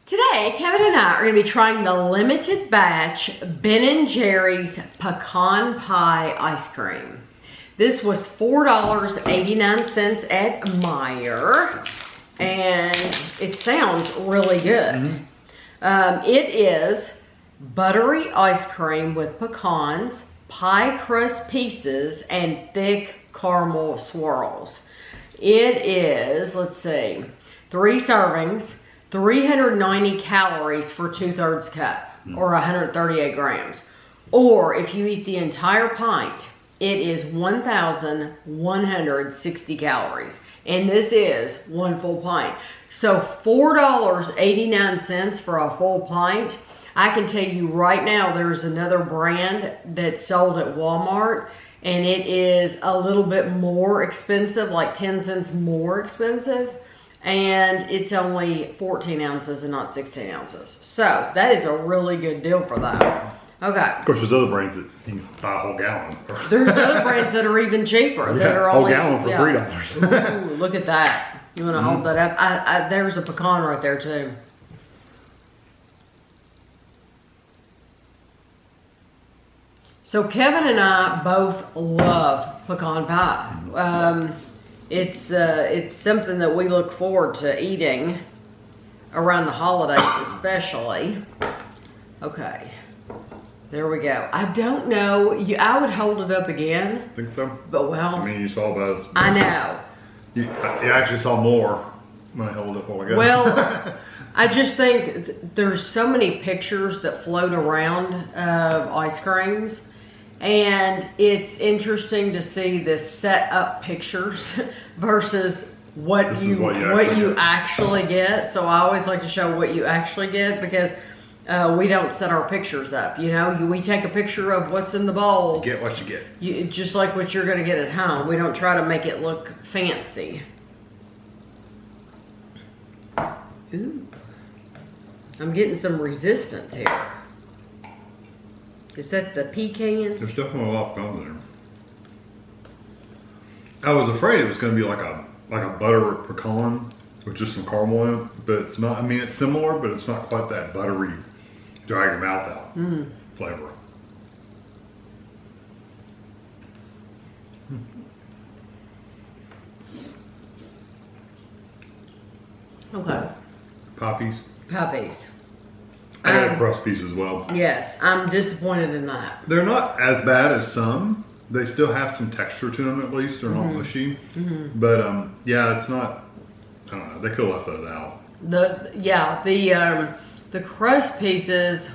Today, Kevin and I are going to be trying the limited batch Ben & Jerry's Pecan Pie ice cream. This was $4.89 at Meijer, and it sounds really good. It is buttery ice cream with pecans, pie crust pieces, and thick caramel swirls. It is, let's see, 3 servings, 390 calories for 2/3 cup, or 138 grams. Or if you eat the entire pint, it is 1,160 calories. And this is 1 full pint. So $4.89 for a full pint. I can tell you right now, there's another brand that's sold at Walmart, and it is a little bit more expensive, like 10 cents more expensive. And it's only 14 ounces and not 16 ounces. So that is a really good deal for that. Okay. Of course, there's other brands that you can buy a whole gallon. There's other brands that are even cheaper. Yeah, that are whole only, gallon for $3. Ooh, look at that. You want to hold that up? There's a pecan right there too. So Kevin and I both love pecan pie. It's something that we look forward to eating around the holidays, especially. Okay, there we go. I don't know. I would hold it up again. Think so? But well, I mean, you saw those. I know. You actually saw more when I held it up while ago. Well, I just think there's so many pictures that float around of ice creams. And it's interesting to see the set up pictures versus what you actually get. So I always like to show what you actually get, because we don't set our pictures up. You know, we take a picture of what's in the bowl. You get what you get. Just like what you're going to get at home. We don't try to make it look fancy. Ooh, I'm getting some resistance here. Is that the pecans? There's definitely a lot of pecans in there. I was afraid it was going to be like a butter pecan with just some caramel in it, but it's not. I mean, it's similar, but it's not quite that buttery, drag your mouth out flavor. Okay. Poppies. Puppies. I got a crust piece as well. Yes, I'm disappointed in that. They're not as bad as some. They still have some texture to them at least. They're not mushy. But yeah, it's not. I don't know. They could have left those out. The crust pieces.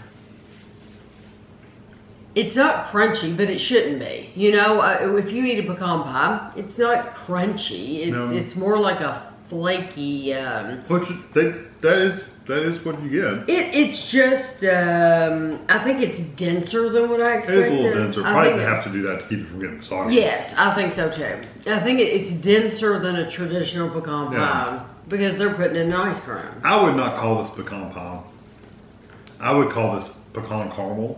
It's not crunchy, but it shouldn't be. You know, if you eat a pecan pie, it's not crunchy. It's more like a flaky. Which that is what you get. It's just, I think it's denser than what I expected. It is a little denser. Probably have to do that to keep it from getting soggy. Yes, I think so too. I think it's denser than a traditional pecan pie because they're putting in ice cream. I would not call this pecan pie. I would call this pecan caramel.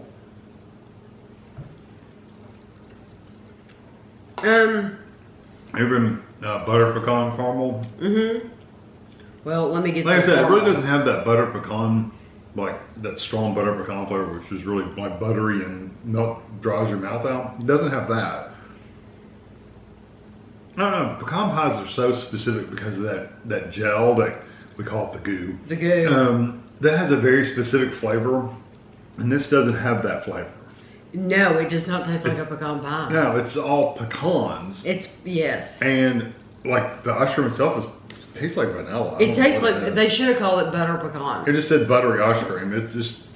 Even butter pecan caramel. Well, let me get. Like I said, it really doesn't have that butter pecan, like that strong butter pecan flavor, which is really like buttery and milk draws your mouth out. It doesn't have that. I don't know. Pecan pies are so specific because of that gel that we call it the goo. The goo. That has a very specific flavor, and this doesn't have that flavor. No, it does not taste like a pecan pie. No, it's all pecans. Yes. And like the ice cream itself tastes like vanilla. It tastes like they should have called it butter pecan. It just said buttery ice cream. It's just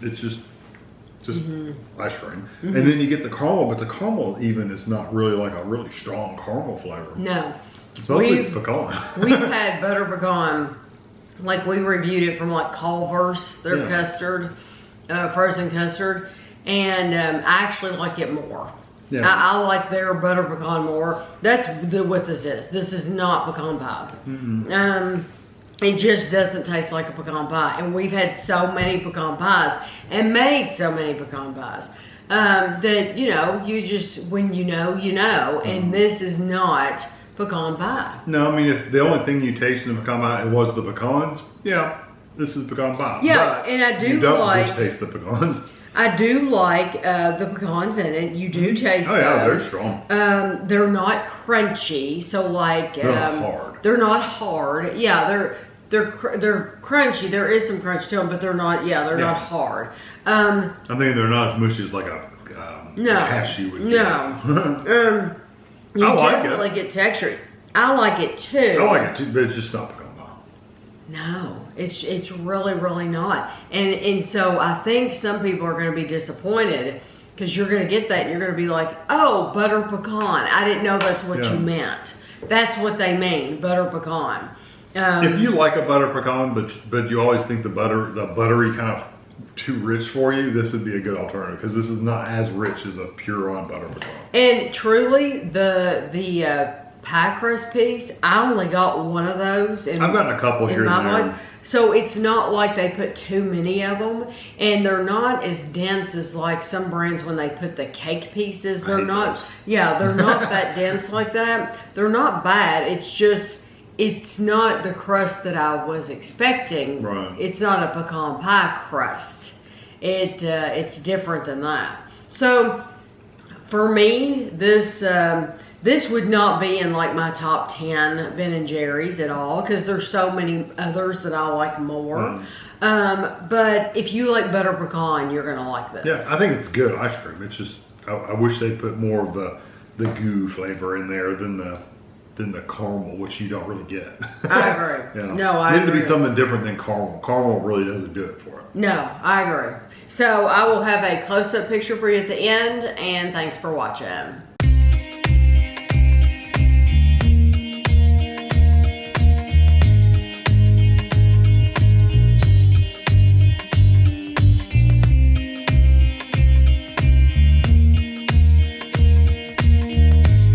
ice cream. And then you get the caramel, but the caramel even is not really like a really strong caramel flavor. No. It's mostly pecan. We've had butter pecan, like we reviewed it from like Culver's, their custard, frozen custard. And I actually like it more. Yeah. I like their butter pecan more. That's what this is. This is not pecan pie. It just doesn't taste like a pecan pie. And we've had so many pecan pies and made so many pecan pies that, you know, you just, when you know, you know. And this is not pecan pie. No, I mean, if the only thing you taste in the pecan pie was the pecans, yeah, this is pecan pie. Yeah, but and I do you don't like. just taste the pecans. I do like the pecans in it. You do taste. Oh yeah, those. they're strong. They're not crunchy, so like they're not hard. They're not hard. Yeah, they're crunchy. There is some crunch to them, but they're not. Yeah, they're not hard. I mean, they're not as mushy as like a cashew would be. No. You definitely get texture. I like it too. I like it too, but it's just not pecan pie. No, it's really, really not. And so I think some people are going to be disappointed because you're going to get that and you're going to be like, oh, butter pecan. I didn't know that's what you meant. That's what they mean, butter pecan. If you like a butter pecan, but you always think the buttery kind of too rich for you, this would be a good alternative because this is not as rich as a pure on butter pecan. And truly, the pie crust piece, I only got one of those. I've gotten a couple here and there. So it's not like they put too many of them, and they're not as dense as like some brands when they put the cake pieces. They're not. Yeah, they're not that dense like that. They're not bad. It's just. It's not the crust that I was expecting. Right. It's not a pecan pie crust. It's different than that. So for me, this would not be in like my top 10 Ben and Jerry's at all because there's so many others that I like more. But if you like butter pecan, you're gonna like this. Yeah, I think it's good ice cream. It's just I wish they put more of the goo flavor in there than the caramel, which you don't really get. I agree. Yeah. No, I agree. It needed to be something different than caramel. Caramel really doesn't do it for it. No, I agree. So I will have a close-up picture for you at the end, and thanks for watching.